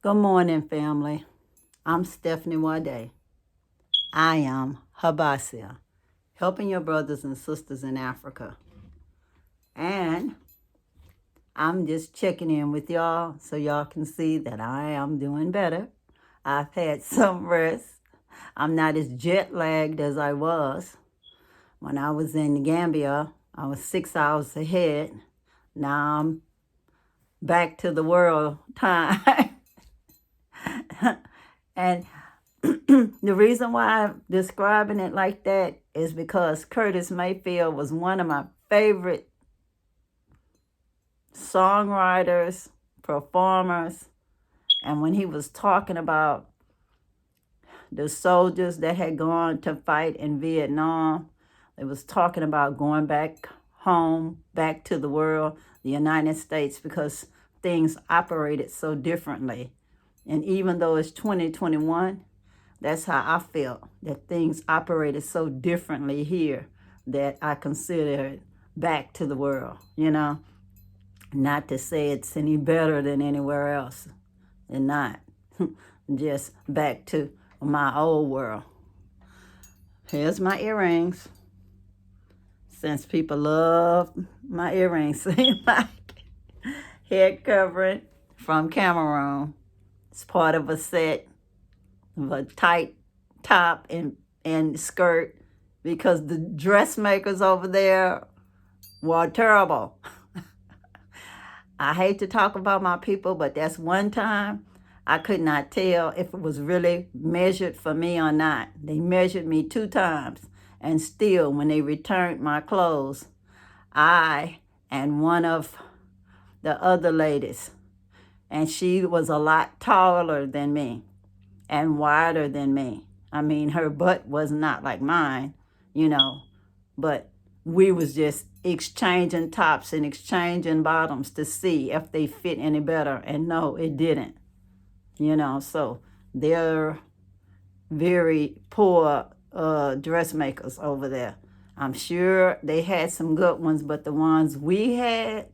Good morning, family. I'm Stephanie Wade. I am Habasia, helping your brothers and sisters in Africa. And I'm just checking in with y'all so y'all can see that I am doing better. I've had some rest. I'm not as jet lagged as I was. When I was in Gambia, I was 6 hours ahead. Now I'm back to the world time. And the reason why I'm describing it like that is because Curtis Mayfield was one of my favorite songwriters, performers. And when he was talking about the soldiers that had gone to fight in Vietnam, it was talking about going back home, back to the world, the United States, because things operated so differently. And even though it's 2021, that's how I felt, that things operated so differently here that I consider it back to the world, Not to say it's any better than anywhere else, and not just back to my old world. Here's my earrings. Since people love my earrings, my head covering from Cameroon. It's part of a set of a tight top and skirt because the dressmakers over there were terrible. I hate to talk about my people, but that's one time I could not tell if it was really measured for me or not. They measured me 2 times, and still, when they returned my clothes, I and one of the other ladies, and she was a lot taller than me and wider than me. I mean, her butt was not like mine, but we was just exchanging tops and exchanging bottoms to see if they fit any better. And no, it didn't, so they're very poor dressmakers over there. I'm sure they had some good ones, but the ones we had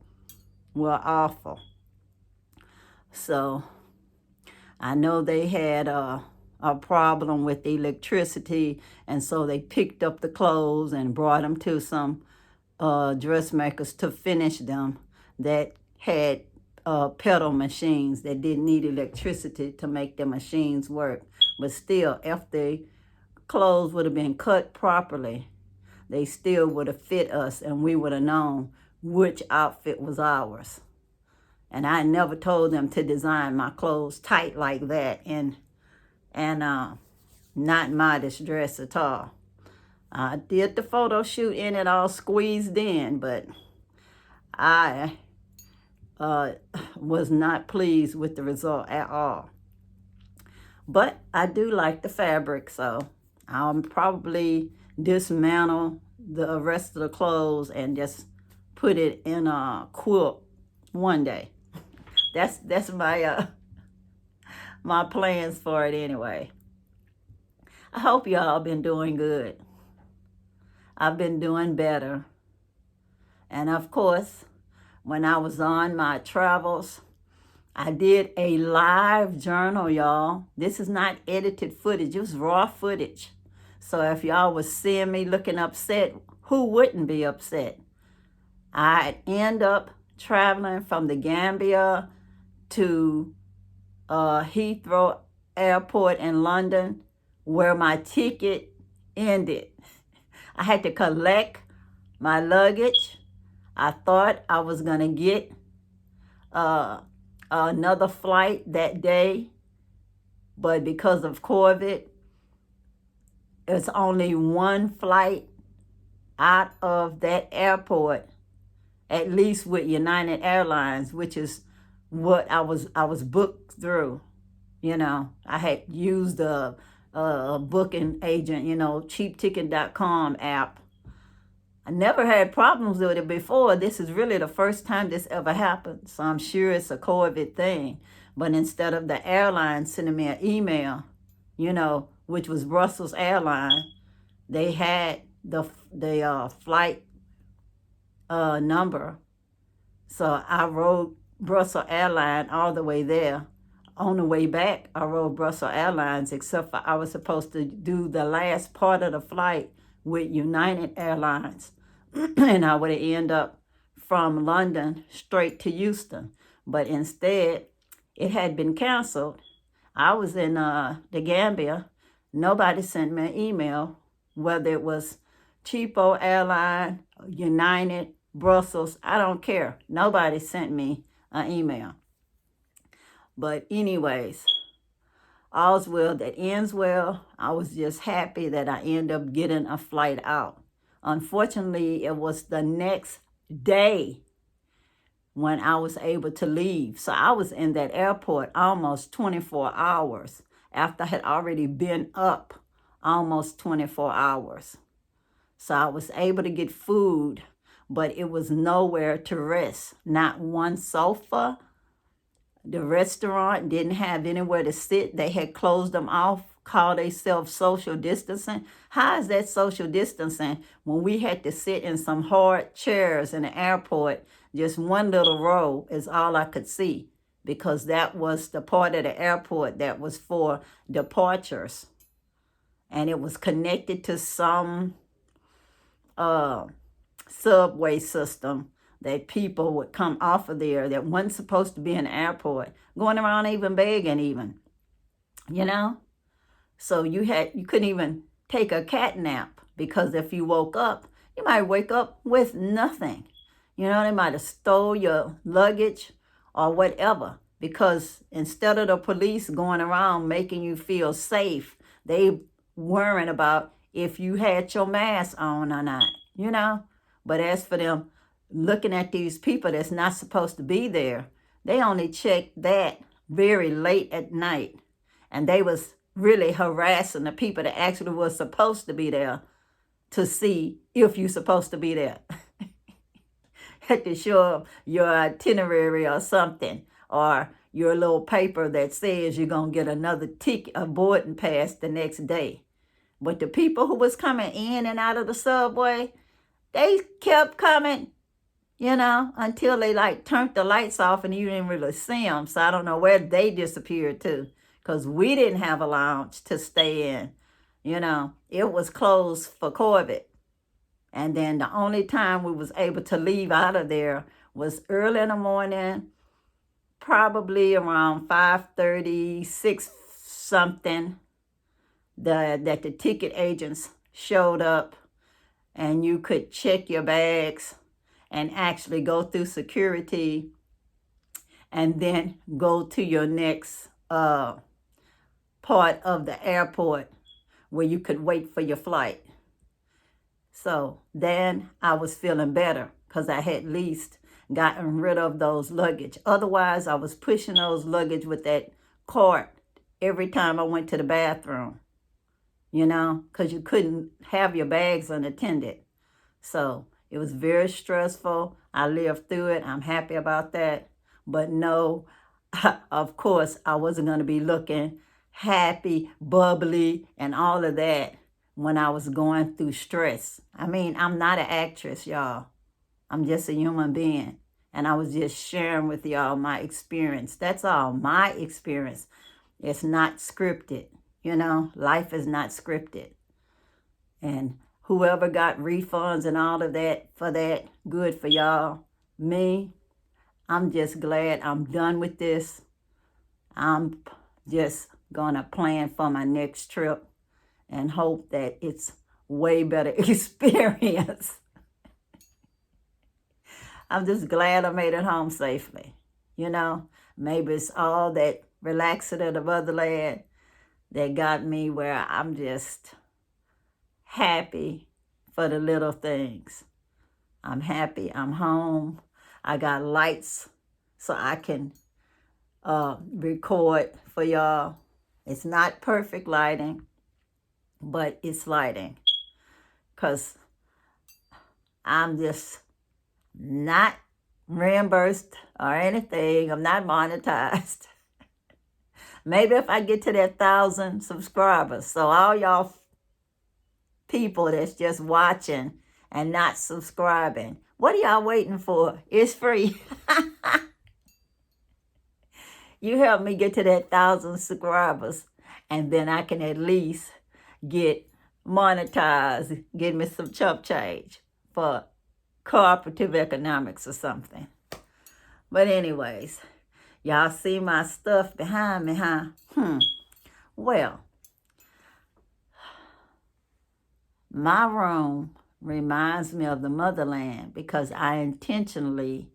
were awful. So I know they had a problem with electricity, and so they picked up the clothes and brought them to some dressmakers to finish them that had pedal machines that didn't need electricity to make their machines work. But still, if the clothes would have been cut properly, they still would have fit us, and we would have known which outfit was ours. And I never told them to design my clothes tight like that and not modest dress at all. I did the photo shoot in it all squeezed in, but I was not pleased with the result at all. But I do like the fabric, so I'll probably dismantle the rest of the clothes and just put it in a quilt one day. That's my my plans for it anyway. I hope y'all been doing good. I've been doing better. And of course, when I was on my travels, I did a live journal, y'all. This is not edited footage, it was raw footage. So if y'all was seeing me looking upset, who wouldn't be upset? I'd end up traveling from the Gambia to Heathrow Airport in London, where my ticket ended. I had to collect my luggage. I thought I was going to get another flight that day, but because of COVID, it's only one flight out of that airport, at least with United Airlines, which is what I was booked through. I had used a booking agent, cheapticket.com app. I never had problems with it before. This is really the first time this ever happened. So I'm sure it's a COVID thing. But instead of the airline sending me an email, which was Brussels Airline, they had the flight number. So I rode Brussels Airline all the way there, on the way back, I rode Brussels Airlines, except for I was supposed to do the last part of the flight with United Airlines. And I would have ended up from London straight to Houston. But instead, it had been canceled. I was in the Gambia. Nobody sent me an email, whether it was Cheapo Airline, United, Brussels, I don't care. Nobody sent me an email. But anyways, all's well that ends well. I was just happy that I ended up getting a flight out. Unfortunately, it was the next day when I was able to leave. So I was in that airport almost 24 hours after I had already been up almost 24 hours. So I was able to get food, but it was nowhere to rest. Not one sofa. The restaurant didn't have anywhere to sit. They had closed them off, called themselves social distancing. How is that social distancing when we had to sit in some hard chairs in the airport? Just one little row is all I could see, because that was the part of the airport that was for departures. And it was connected to some subway system that people would come off of there that wasn't supposed to be in the airport, going around even begging even, you know? So you couldn't even take a cat nap, because if you woke up, you might wake up with nothing. You know, they might have stole your luggage or whatever, because instead of the police going around making you feel safe, they worrying about if you had your mask on or not, you know? But as for them looking at these people that's not supposed to be there, they only checked that very late at night. And they was really harassing the people that actually was supposed to be there to see if you're supposed to be there. Had to show your itinerary or something, or your little paper that says you're going to get another ticket, a boarding pass the next day. But the people who was coming in and out of the subway, they kept coming, you know, until they like turned the lights off and you didn't really see them. So I don't know where they disappeared to, because we didn't have a lounge to stay in. You know, it was closed for COVID. And then the only time we was able to leave out of there was early in the morning, probably around 5:30, 6 something, that the ticket agents showed up and you could check your bags and actually go through security and then go to your next part of the airport where you could wait for your flight. So then I was feeling better, because I had at least gotten rid of those luggage. Otherwise, I was pushing those luggage with that cart every time I went to the bathroom, you know, because you couldn't have your bags unattended. So it was very stressful. I lived through it. I'm happy about that. But no, of course, I wasn't going to be looking happy, bubbly, and all of that when I was going through stress. I mean, I'm not an actress, y'all. I'm just a human being. And I was just sharing with y'all my experience. That's all, my experience. It's not scripted. You know, life is not scripted. And whoever got refunds and all of that for that, good for y'all. Me, I'm just glad I'm done with this. I'm just gonna plan for my next trip and hope that it's way better experience. I'm just glad I made it home safely. You know, maybe it's all that relaxing of the Motherland that got me where I'm just happy for the little things. I'm happy I'm home. I got lights so I can record for y'all. It's not perfect lighting, but it's lighting, because I'm just not reimbursed or anything. I'm not monetized. Maybe if I get to that 1,000 subscribers. So all y'all people that's just watching and not subscribing, what are y'all waiting for? It's free. You help me get to that 1,000 subscribers, and then I can at least get monetized, get me some chump change for cooperative economics or something. But anyways, y'all see my stuff behind me, huh? Well, my room reminds me of the motherland because I intentionally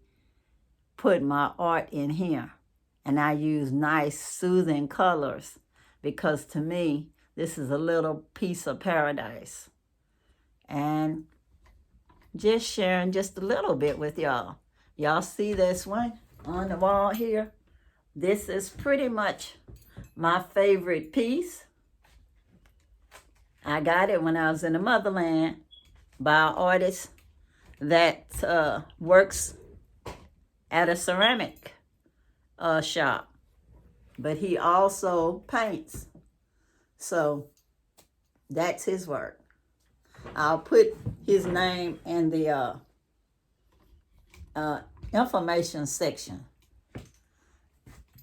put my art in here. And I use nice, soothing colors because to me, this is a little piece of paradise. And just sharing just a little bit with y'all. Y'all see this one on the wall here? This is pretty much my favorite piece. I got it when I was in the motherland by an artist that works at a ceramic shop, but he also paints. So that's his work. I'll put his name in the information section.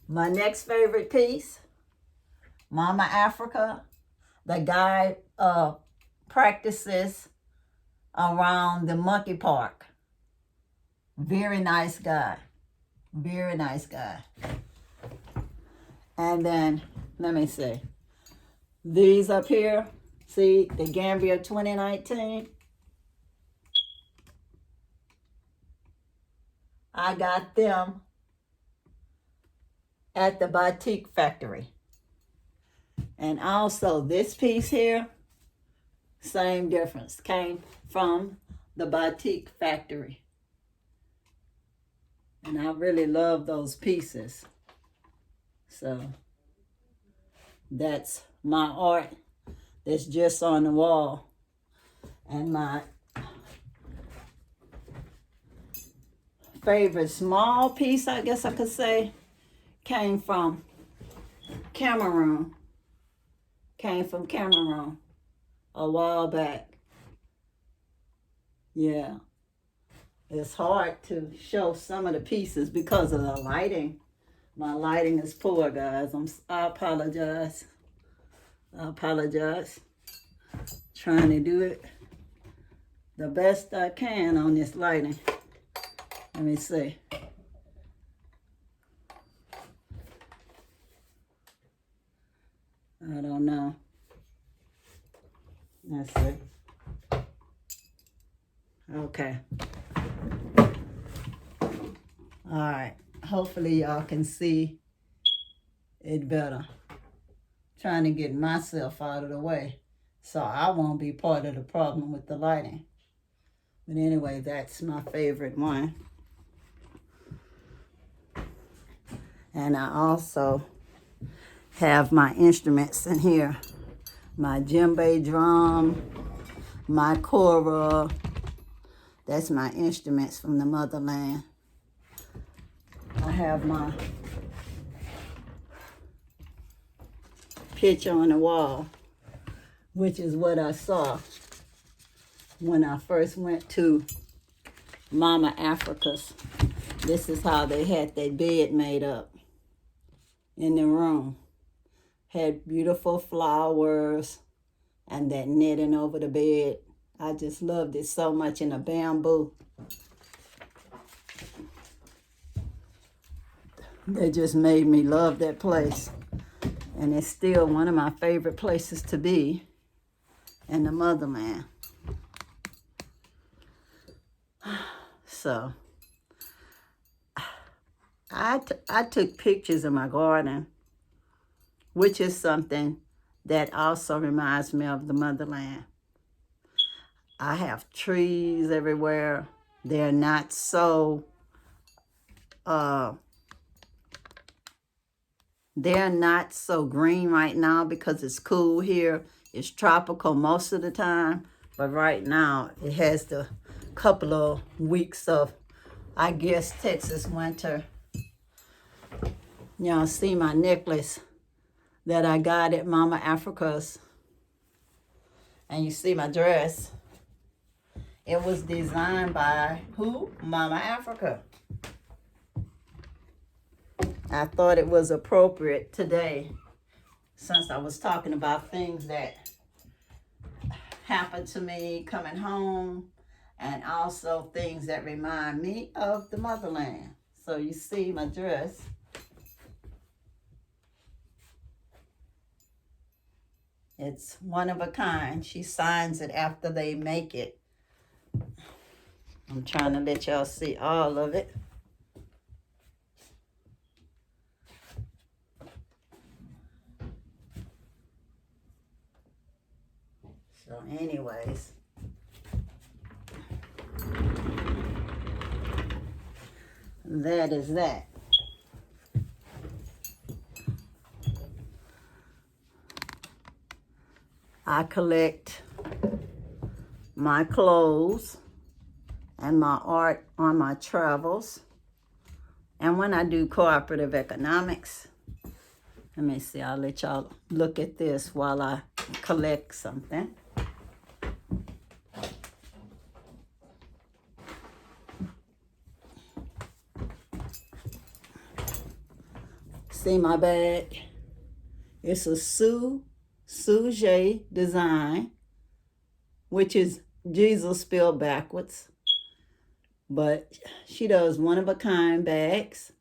My next favorite piece, Mama Africa. The guy practices around the monkey park. Very nice guy. Very nice guy. And then, let me see. These up here, see, the Gambia 2019. I got them at the Batik Factory. And also this piece here, same difference, came from the Batik Factory. And I really love those pieces. So that's my art that's just on the wall. And my favorite small piece, I guess I could say, came from Cameroon. Came from Cameroon a while back. Yeah. It's hard to show some of the pieces because of the lighting. My lighting is poor, guys. I apologize. I apologize. Trying to do it the best I can on this lighting. Let me see. I don't know. Let's see. Okay. All right. Hopefully y'all can see it better. Trying to get myself out of the way so I won't be part of the problem with the lighting. But anyway, that's my favorite one. And I also have my instruments in here. My djembe drum, my kora. That's my instruments from the motherland. I have my picture on the wall, which is what I saw when I first went to Mama Africa's. This is how they had their bed made up in the room. Had beautiful flowers and that netting over the bed. I just loved it so much, in the bamboo. They just made me love that place. And it's still one of my favorite places to be in the motherland. So, I took pictures of my garden, which is something that also reminds me of the motherland. I have trees everywhere. They're not so green right now because it's cool here. It's tropical most of the time, but right now it has the couple of weeks of, I guess, Texas winter. Y'all see my necklace that I got at Mama Africa's. And you see my dress. It was designed by who? Mama Africa. I thought it was appropriate today, since I was talking about things that happened to me coming home, and also things that remind me of the motherland. So you see my dress. It's one of a kind. She signs it after they make it. I'm trying to let y'all see all of it. So anyways, that is that. I collect my clothes and my art on my travels. And when I do cooperative economics, let me see, I'll let y'all look at this while I collect something. See my bag? It's a T.C.G design, which is Jesus spelled backwards. But she does one-of-a-kind bags.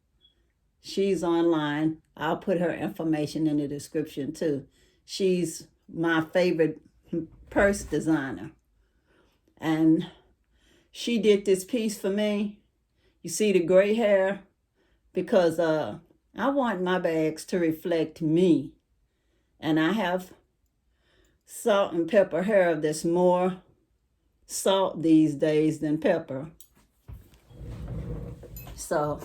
She's online. I'll put her information in the description too. She's my favorite purse designer. And she did this piece for me. You see the gray hair? Because I want my bags to reflect me. And I have salt and pepper hair that's more salt these days than pepper. So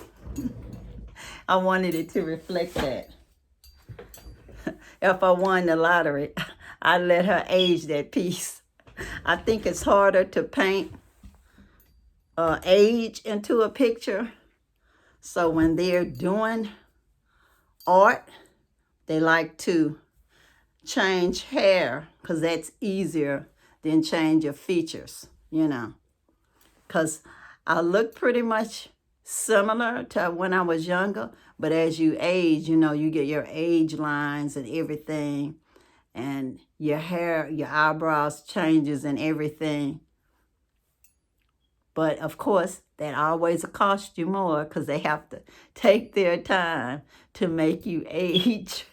I wanted it to reflect that. If I won the lottery, I'd let her age that piece. I think it's harder to paint age into a picture. So when they're doing art, they like to change hair because that's easier than change your features, you know. Because I look pretty much similar to when I was younger, but as you age, you know, you get your age lines and everything, and your hair, your eyebrows changes and everything. But of course, that always costs you more because they have to take their time to make you age.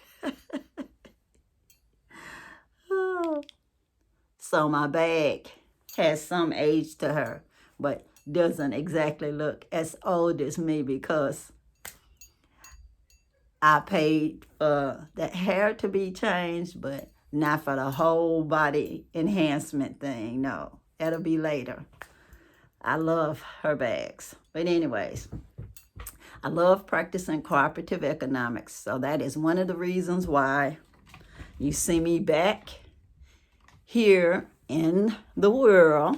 So my bag has some age to her, but doesn't exactly look as old as me because I paid for that hair to be changed, but not for the whole body enhancement thing. No, that'll be later. I love her bags. But anyways, I love practicing cooperative economics. So that is one of the reasons why you see me back here in the world,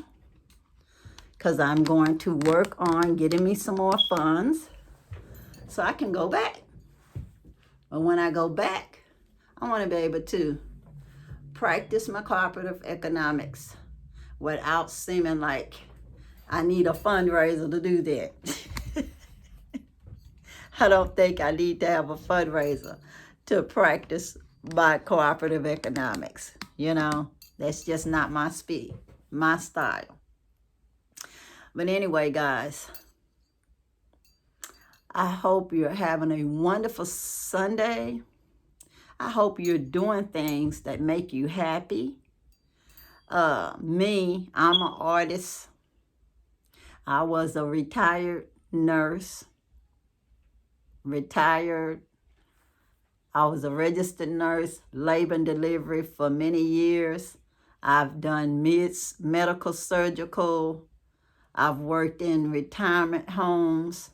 because I'm going to work on getting me some more funds so I can go back. But when I go back, I want to be able to practice my cooperative economics without seeming like I need a fundraiser to do that. I don't think I need to have a fundraiser to practice my cooperative economics. You know, that's just not my speed, my style. But anyway, guys, I hope you're having a wonderful Sunday. I hope you're doing things that make you happy. Me, I'm an artist. I was a retired nurse. I was a registered nurse, labor and delivery for many years. I've done medical, surgical. I've worked in retirement homes.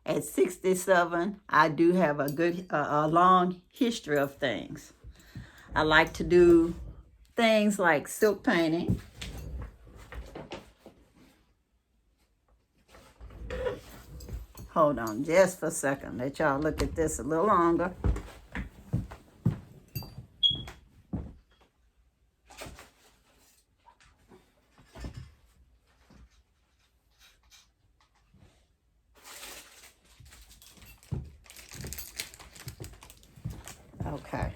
At 67, I do have a long history of things. I like to do things like silk painting. Hold on just for a second. Let y'all look at this a little longer. Okay.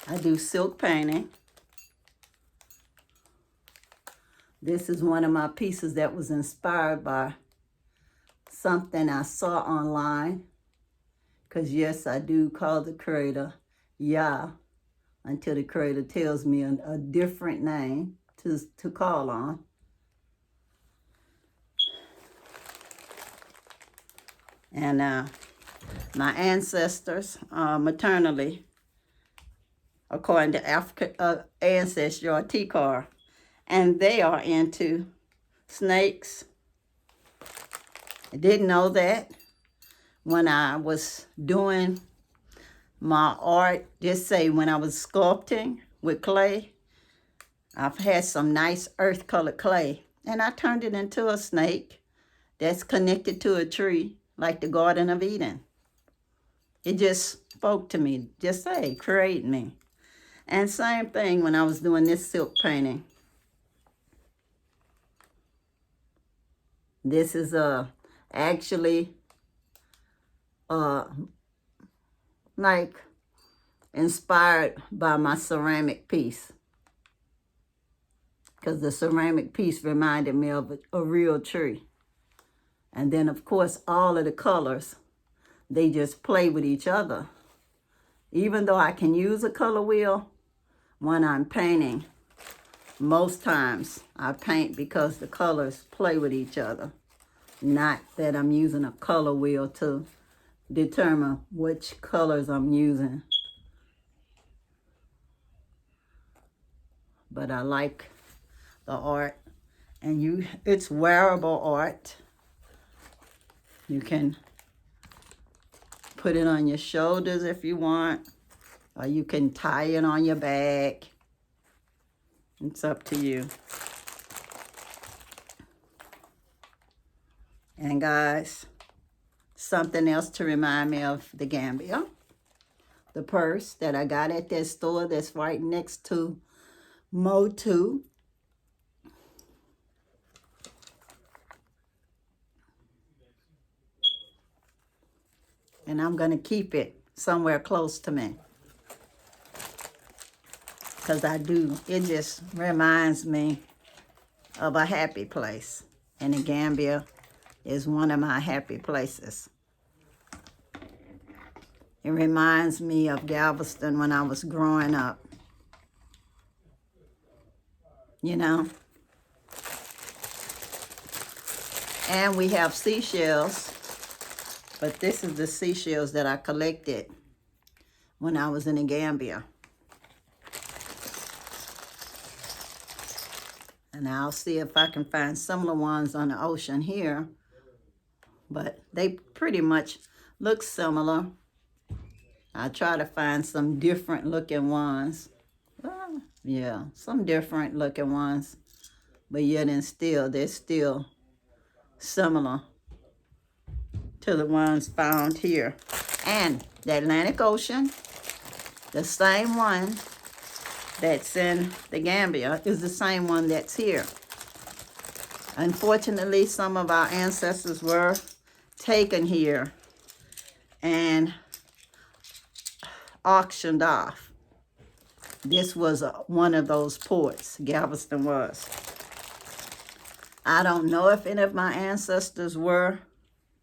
I do silk painting. This is one of my pieces that was inspired by something I saw online. Because yes, I do call the creator Yah until the creator tells me a different name to call on. And my ancestors, maternally, according to African ancestry or T.C.G, and they are into snakes. I didn't know that when I was doing my art, just say when I was sculpting with clay, I've had some nice earth colored clay, and I turned it into a snake that's connected to a tree like the Garden of Eden. It just spoke to me, just say, create me. And same thing when I was doing this silk painting. This is actually like inspired by my ceramic piece, because the ceramic piece reminded me of a real tree. And then of course all of the colors, they just play with each other. Even though I can use a color wheel when I'm painting, most times I paint because the colors play with each other, not that I'm using a color wheel to determine which colors I'm using. But I like the art, and it's wearable art. You can put it on your shoulders if you want, or you can tie it on your back. It's up to you. And guys, something else to remind me of the Gambia. The purse that I got at that store that's right next to Motu. And I'm going to keep it somewhere close to me, because it just reminds me of a happy place. And the Gambia is one of my happy places. It reminds me of Galveston when I was growing up. You know? And we have seashells, but this is the seashells that I collected when I was in the Gambia. And I'll see if I can find similar ones on the ocean here, but they pretty much look similar. I try to find some different looking ones. Yeah, some different looking ones, but yet and still, they're still similar to the ones found here. And the Atlantic Ocean, the same one that's in the Gambia is the same one that's here. Unfortunately, some of our ancestors were taken here and auctioned off. This was one of those ports, Galveston was. I don't know if any of my ancestors were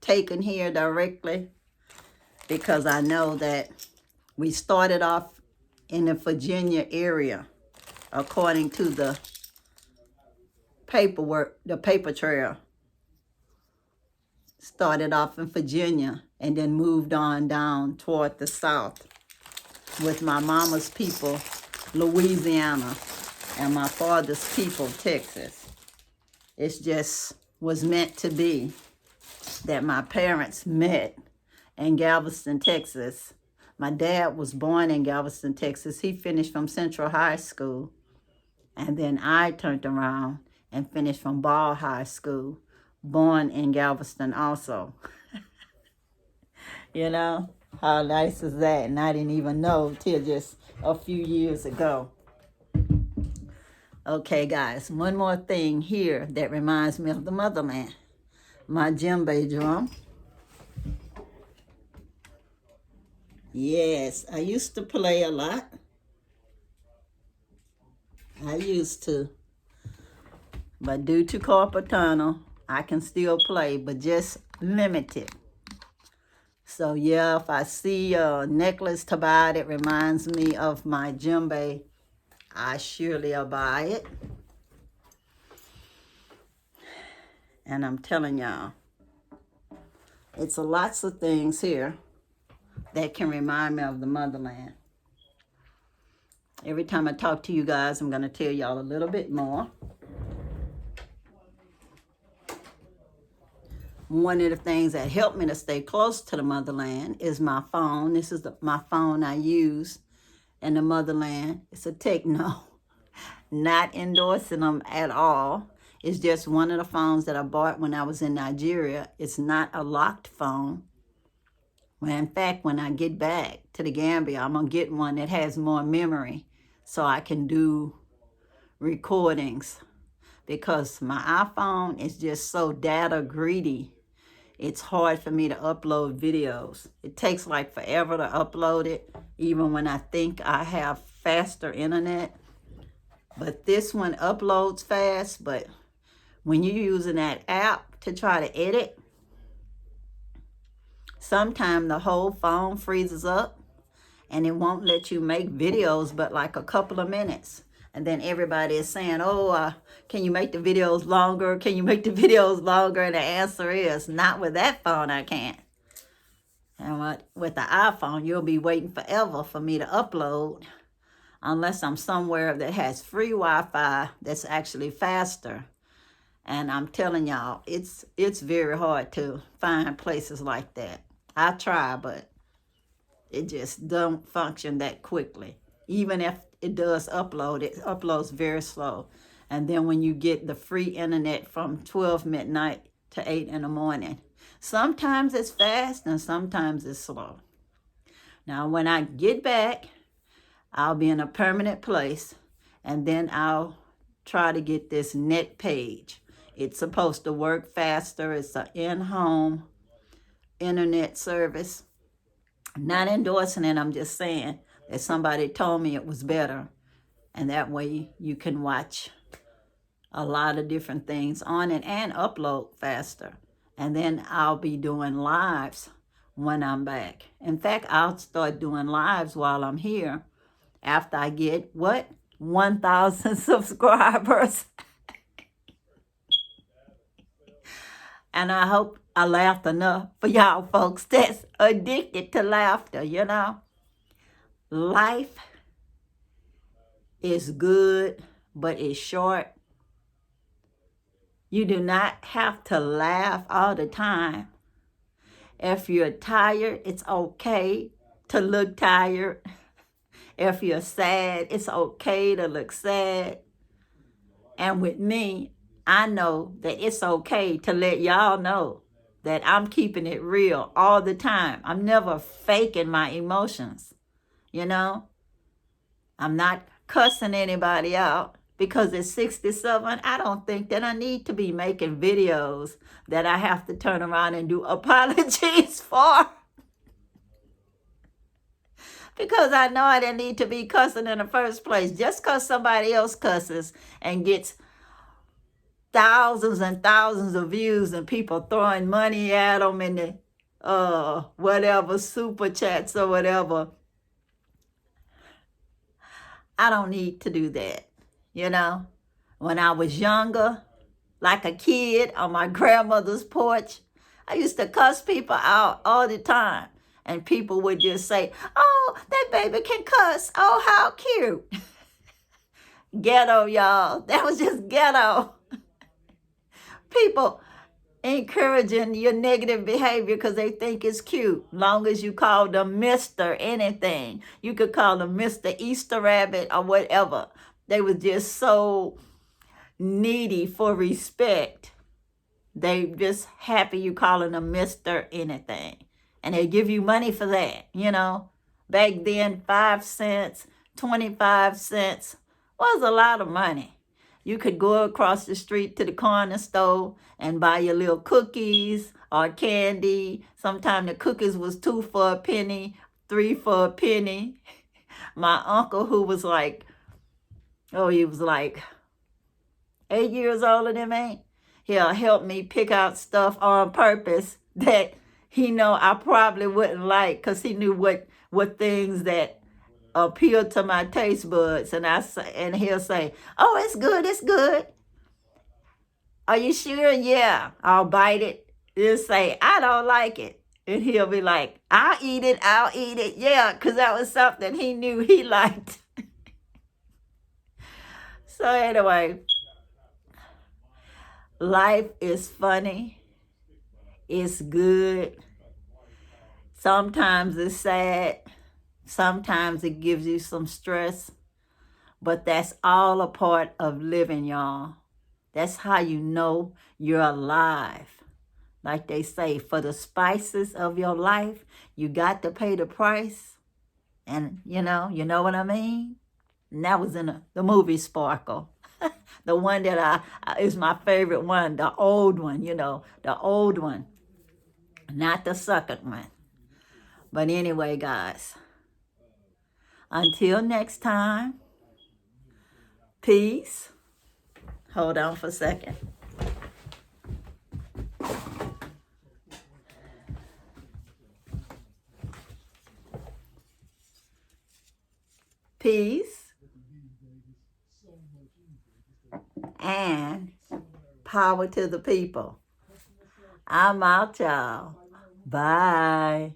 taken here directly, because I know that we started off in the Virginia area, according to the paperwork, the paper trail. Started off in Virginia and then moved on down toward the south with my mama's people, Louisiana, and my father's people, Texas. It just was meant to be that my parents met in Galveston, Texas. My dad was born in Galveston, Texas. He finished from Central High School. And then I turned around and finished from Ball High School, born in Galveston also. You know, how nice is that? And I didn't even know till just a few years ago. Okay, guys, one more thing here that reminds me of the motherland. My djembe drum. Yes, I used to play a lot. I used to. But due to carpal tunnel, I can still play, but just limited. So yeah, if I see a necklace to buy that reminds me of my djembe, I surely will buy it. And I'm telling y'all, it's lots of things here that can remind me of the motherland. Every time I talk to you guys, I'm going to tell y'all a little bit more. One of the things that helped me to stay close to the motherland is my phone. This is my phone I use in the motherland. It's a Techno. Not endorsing them at all. It's just one of the phones that I bought when I was in Nigeria. It's not a locked phone. Well, in fact, when I get back to the Gambia, I'm going to get one that has more memory so I can do recordings, because my iPhone is just so data greedy. It's hard for me to upload videos. It takes like forever to upload it, even when I think I have faster internet. But this one uploads fast, but when you're using that app to try to edit, sometimes the whole phone freezes up and it won't let you make videos but like a couple of minutes. And then everybody is saying, oh, can you make the videos longer? Can you make the videos longer? And the answer is, not with that phone, I can't. And with the iPhone, you'll be waiting forever for me to upload, unless I'm somewhere that has free Wi-Fi that's actually faster. And I'm telling y'all, it's very hard to find places like that. I try, but it just don't function that quickly. Even if it does upload, it uploads very slow. And then when you get the free internet from 12 midnight to 8 in the morning, sometimes it's fast and sometimes it's slow. Now, when I get back, I'll be in a permanent place, and then I'll try to get this net page. It's supposed to work faster. It's an in-home internet service. I'm not endorsing it. I'm just saying that somebody told me it was better. And that way you can watch a lot of different things on it and upload faster. And then I'll be doing lives when I'm back. In fact, I'll start doing lives while I'm here after I get, 1,000 subscribers. And I hope I laughed enough for y'all folks that's addicted to laughter, you know. Life is good, but it's short. You do not have to laugh all the time. If you're tired, it's okay to look tired. If you're sad, it's okay to look sad. And with me, I know that it's okay to let y'all know that I'm keeping it real all the time. I'm never faking my emotions, you know. I'm not cussing anybody out, because at 67, I don't think that I need to be making videos that I have to turn around and do apologies for. Because I know I didn't need to be cussing in the first place. Just because somebody else cusses and gets thousands and thousands of views and people throwing money at them in the whatever, super chats or whatever, I don't need to do that, you know. When I was younger, like a kid on my grandmother's porch, I used to cuss people out all the time. And people would just say, oh, that baby can cuss. Oh, how cute. Ghetto, y'all. That was just ghetto. People encouraging your negative behavior because they think it's cute. Long as you call them Mr. anything. You could call them Mr. Easter Rabbit or whatever. They were just so needy for respect. They just happy you calling them Mr. anything. And they give you money for that, you know. Back then, 5 cents, 25 cents was a lot of money. You could go across the street to the corner store and buy your little cookies or candy. Sometimes the cookies was 2 for a penny, 3 for a penny. My uncle, who was like, he was like 8 years older than me, he'll help me pick out stuff on purpose that he know I probably wouldn't like, because he knew what things that appeal to my taste buds. And he'll say, oh, it's good, it's good. Are you sure? Yeah. I'll bite it. He'll say, I don't like it. And he'll be like, I'll eat it. Yeah, because that was something he knew he liked. So anyway, life is funny. It's good. Sometimes it's sad. Sometimes it gives you some stress. But that's all a part of living, y'all. That's how you know you're alive. Like they say, for the spices of your life, you got to pay the price. And you know what I mean? And that was in the movie Sparkle. The one that is my favorite one, the old one, the old one. Not the second one. But anyway, guys, until next time, peace. Hold on for a second. Peace and power to the people. I'm out, y'all. Bye.